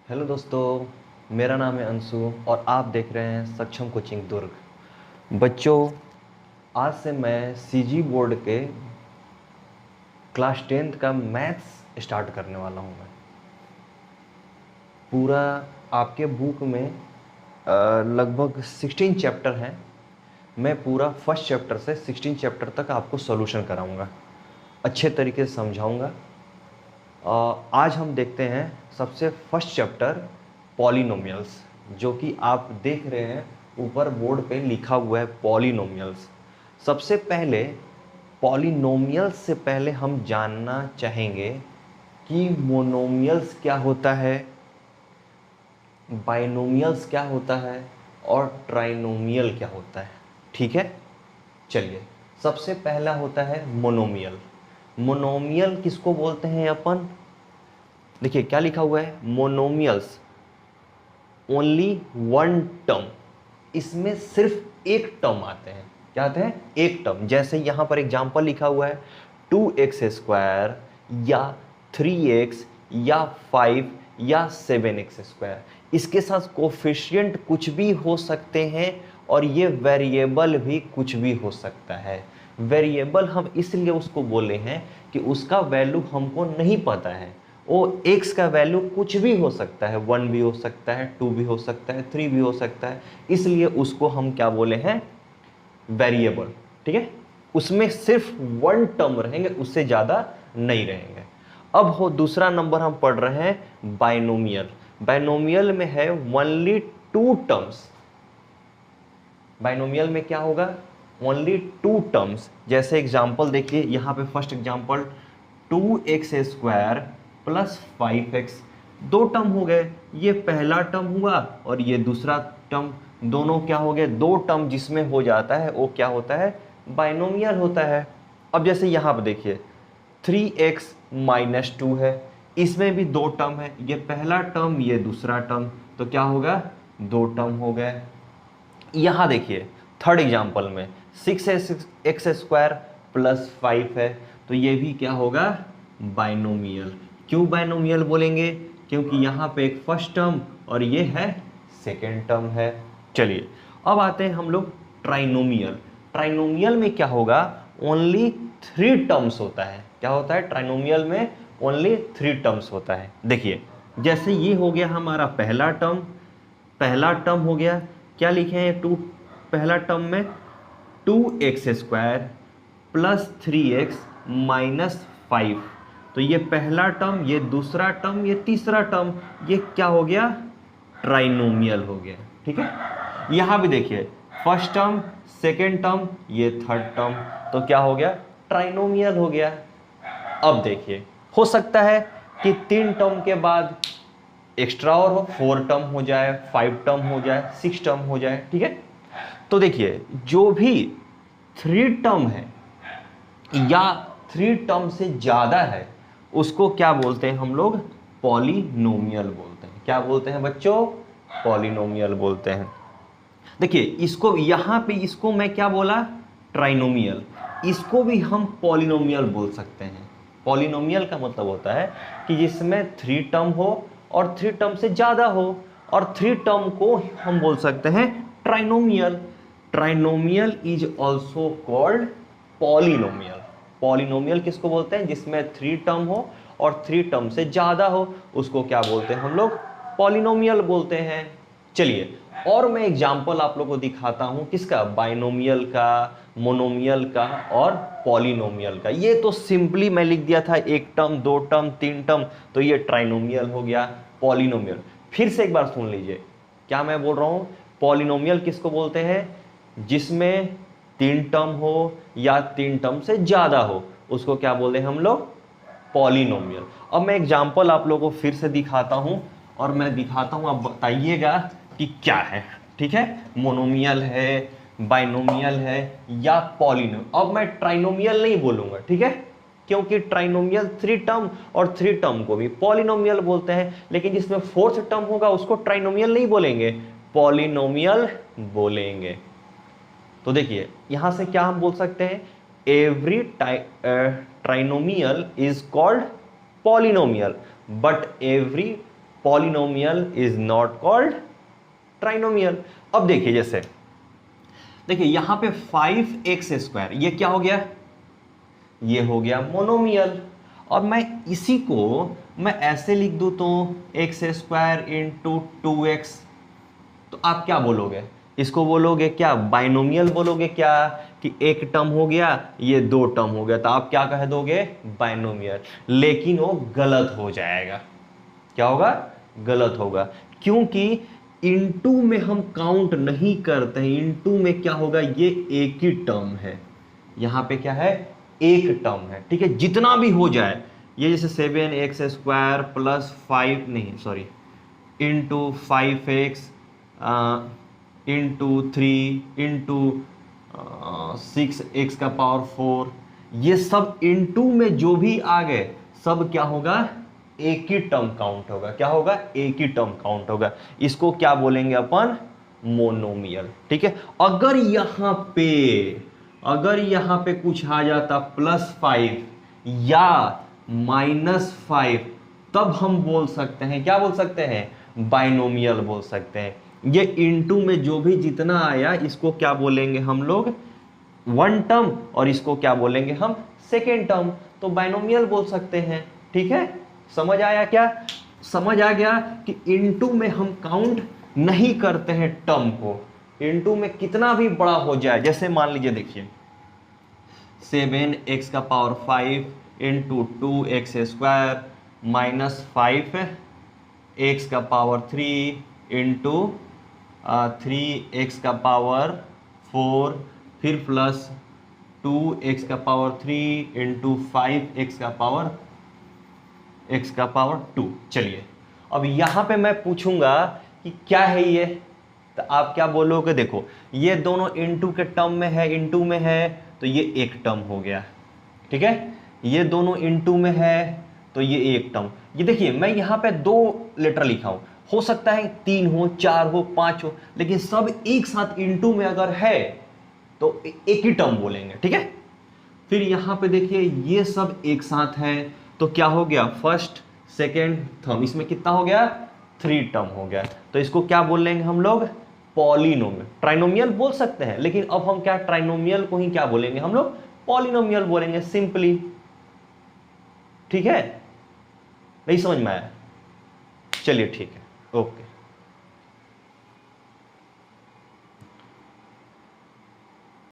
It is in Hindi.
हेलो दोस्तों, मेरा नाम है अंशु और आप देख रहे हैं सक्षम कोचिंग दुर्ग। बच्चों, आज से मैं सीजी बोर्ड के क्लास 10th का मैथ्स स्टार्ट करने वाला हूँ। मैं पूरा आपके बुक में लगभग 16 चैप्टर हैं। मैं पूरा फर्स्ट चैप्टर से 16 चैप्टर तक आपको सॉल्यूशन कराऊंगा, अच्छे तरीके से समझाऊंगा। आज हम देखते हैं सबसे फर्स्ट चैप्टर पॉलिनोमियल्स, जो कि आप देख रहे हैं ऊपर बोर्ड पे लिखा हुआ है पॉलिनोमियल्स। सबसे पहले पॉलिनोमियल्स से पहले हम जानना चाहेंगे कि मोनोमियल्स क्या होता है, बाइनोमियल्स क्या होता है और ट्राइनोमियल क्या होता है। ठीक है, चलिए। सबसे पहला होता है मोनोमियल। मोनोमियल किसको बोलते हैं अपन? देखिए क्या लिखा हुआ है, मोनोमियल्स ओनली वन टर्म। इसमें सिर्फ एक टर्म आते हैं। क्या आते हैं? एक टर्म। जैसे यहां पर एग्जांपल लिखा हुआ है 2x² या 3x या 5 या 7x²। इसके साथ कोफिशिएंट कुछ भी हो सकते हैं और ये वेरिएबल भी कुछ भी हो सकता है। वेरिएबल हम इसलिए उसको बोले हैं कि उसका वैल्यू हमको नहीं पता है। वो x का वैल्यू कुछ भी हो सकता है, 1 भी हो सकता है, 2 भी हो सकता है, 3 भी हो सकता है, इसलिए उसको हम क्या बोले हैं? वेरिएबल। ठीक है, उसमें सिर्फ वन टर्म रहेंगे, उससे ज्यादा नहीं रहेंगे। अब हो दूसरा नंबर हम पढ़ रहे हैं बाइनोमियल। बाइनोमियल में है ओनली टू टर्म्स। बाइनोमियल में क्या होगा? Only two terms. जैसे एग्जांपल देखिए यहां पे first example 2x² plus 5x। दो टर्म हो गए, ये पहला टर्म हुआ और ये दूसरा टर्म। दोनों क्या हो गए? दो टर्म जिसमें हो जाता है वो क्या होता है? बाइनोमियल होता है। अब जैसे यहां पर देखिए 3x माइनस 2 है, इसमें भी दो टर्म है, ये पहला टर्म ये दूसरा टर्म, तो क्या होगा? दो टर्म हो गए। यहां देखिए थर्ड एग्जांपल में 6x² प्लस 5 है, तो ये भी क्या होगा? बाइनोमियल। क्यों बाइनोमियल बोलेंगे? क्योंकि यहां पे एक फर्स्ट टर्म और ये है सेकेंड टर्म है। चलिए अब आते हैं हम लोग ट्राइनोमियल। ट्राइनोमियल में क्या होगा? ओनली 3 टर्म्स होता है। क्या होता है ट्राइनोमियल में? ओनली 3 टर्म्स होता है। देखिए जैसे ये हो गया हमारा पहला टर्म, पहला टर्म हो गया, क्या लिखे हैं? टू, पहला टर्म में 2x² प्लस 3x माइनस 5, तो ये पहला टर्म, ये दूसरा टर्म, ये तीसरा टर्म, ये क्या हो गया? ट्राइनोमियल हो गया। ठीक है, यहां भी देखिए फर्स्ट टर्म, सेकेंड टर्म, ये थर्ड टर्म, तो क्या हो गया? ट्राइनोमियल हो गया। अब देखिए हो सकता है कि 3 टर्म के बाद एक्स्ट्रा और हो, 4 टर्म हो जाए, 5 टर्म हो जाए, 6 टर्म हो जाए। ठीक है, तो देखिए जो भी 3 टर्म है या 3 टर्म से ज्यादा है उसको क्या बोलते हैं हम लोग? पॉलिनोमियल बोलते हैं। क्या बोलते हैं बच्चों? पॉलिनोमियल बोलते हैं। देखिए इसको यहां पे, इसको मैं क्या बोला? ट्राइनोमियल। इसको भी हम पॉलिनोमियल बोल सकते हैं। पॉलिनोमियल का मतलब होता है कि जिसमें 3 टर्म हो और 3 टर्म से ज्यादा हो, और 3 टर्म को हम बोल सकते हैं trinomial. Trinomial is also called polynomial. Polynomial किसको बोलते हैं? जिसमें 3 टर्म हो और 3 टर्म से ज्यादा हो, उसको क्या बोलते हैं हम लोग? पॉलिनोमियल बोलते हैं। चलिए और मैं एग्जांपल आप लोगों को दिखाता हूं, किसका? बाइनोमियल का, मोनोमियल का और पॉलिनोमियल का। ये तो सिंपली मैं लिख दिया था, एक टर्म, दो टर्म, 3 टर्म, तो ये ट्राइनोमियल हो गया। पॉलिनोमियल फिर से एक बार सुन लीजिए क्या मैं बोल रहा हूं। पॉलिनोमियल किसको बोलते हैं? जिसमें 3 टर्म हो या 3 टर्म से ज्यादा हो, उसको क्या बोलते हैं हम लोग? पॉलिनोमियल। अब मैं एग्जांपल आप लोगों को फिर से दिखाता हूं और मैं दिखाता हूं, आप बताइएगा कि क्या है। ठीक है, मोनोमियल है, बाइनोमियल है या पॉलिनोमियल। अब मैं ट्राइनोमियल नहीं बोलूंगा, ठीक है, क्योंकि ट्राइनोमियल 3 टर्म और 3 टर्म को भी पॉलिनोमियल बोलते हैं, लेकिन जिसमें 4th टर्म होगा उसको ट्राइनोमियल नहीं बोलेंगे, पॉलिनोमियल बोलेंगे। तो देखिए यहां से क्या हम बोल सकते हैं? Every trinomial is called polynomial, but every polynomial is not called trinomial. अब देखिए, जैसे देखिए यहां पे 5x² ये क्या हो गया, ये हो गया मोनोमियल। और मैं इसी को मैं ऐसे लिख दूं तो x² इंटू 2x, तो आप क्या बोलोगे, इसको बोलोगे क्या बाइनोमियल बोलोगे क्या, कि एक टर्म हो गया ये दो टर्म हो गया, तो आप क्या कह दोगे बाइनोमियल। लेकिन वो गलत हो जाएगा, क्या होगा, गलत होगा, क्योंकि इनटू में हम काउंट नहीं करते हैं। इनटू में क्या होगा, ये एक ही टर्म है, यहां पे क्या है, एक टर्म है, ठीक है, जितना भी हो जाए। ये जैसे 7x² प्लस 5 नहीं sorry into 5x into 3 into 6x का पावर 4, ये सब इंटू में जो भी आ गए सब क्या होगा, एक ही टर्म काउंट होगा, क्या होगा, एक ही टर्म काउंट होगा। इसको क्या बोलेंगे अपन, मोनोमियल, ठीक है। अगर यहां पे कुछ आ जाता +5 या -5, तब हम बोल सकते हैं, क्या बोल सकते हैं, बाइनोमियल बोल सकते हैं। ये इनटू में जो भी जितना आया इसको क्या बोलेंगे हम लोग, वन टर्म, और इसको क्या बोलेंगे हम, सेकेंड टर्म, तो बाइनोमियल बोल सकते हैं, ठीक है। समझ आया क्या, समझ आ गया कि इनटू में हम काउंट नहीं करते हैं टर्म को, इनटू में कितना भी बड़ा हो जाए। जैसे मान लीजिए, देखिए 7x का power 5 into 2x² minus 5x का पावर 3 इंटू 3x का पावर 4, फिर प्लस 2x का पावर 3 इंटू 5x का पावर 2। चलिए अब यहां पे मैं पूछूंगा कि क्या है ये, तो आप क्या बोलोगे, देखो ये दोनों इनटू के टर्म में है, इनटू में है, तो ये एक टर्म हो गया, ठीक है। ये दोनों इनटू में है तो ये एक टर्म। ये देखिए मैं यहां पे 2 लेटर लिखा हूं, हो सकता है 3 हो, 4 हो, 5 हो, लेकिन सब एक साथ इनटू में अगर है तो एक ही टर्म बोलेंगे, ठीक है। फिर यहां पे देखिए ये सब एक साथ है, तो क्या हो गया, फर्स्ट सेकेंड थर्म, इसमें कितना हो गया, 3 टर्म हो गया, तो इसको क्या बोलेंगे हम लोग, पॉलिनोमियल। ट्राइनोमियल बोल सकते हैं, लेकिन अब हम क्या ट्राइनोमियल को ही क्या बोलेंगे हम लोग, पॉलिनोमियल बोलेंगे सिंपली, ठीक है। नहीं समझ में आया, चलिए ठीक है, ओके।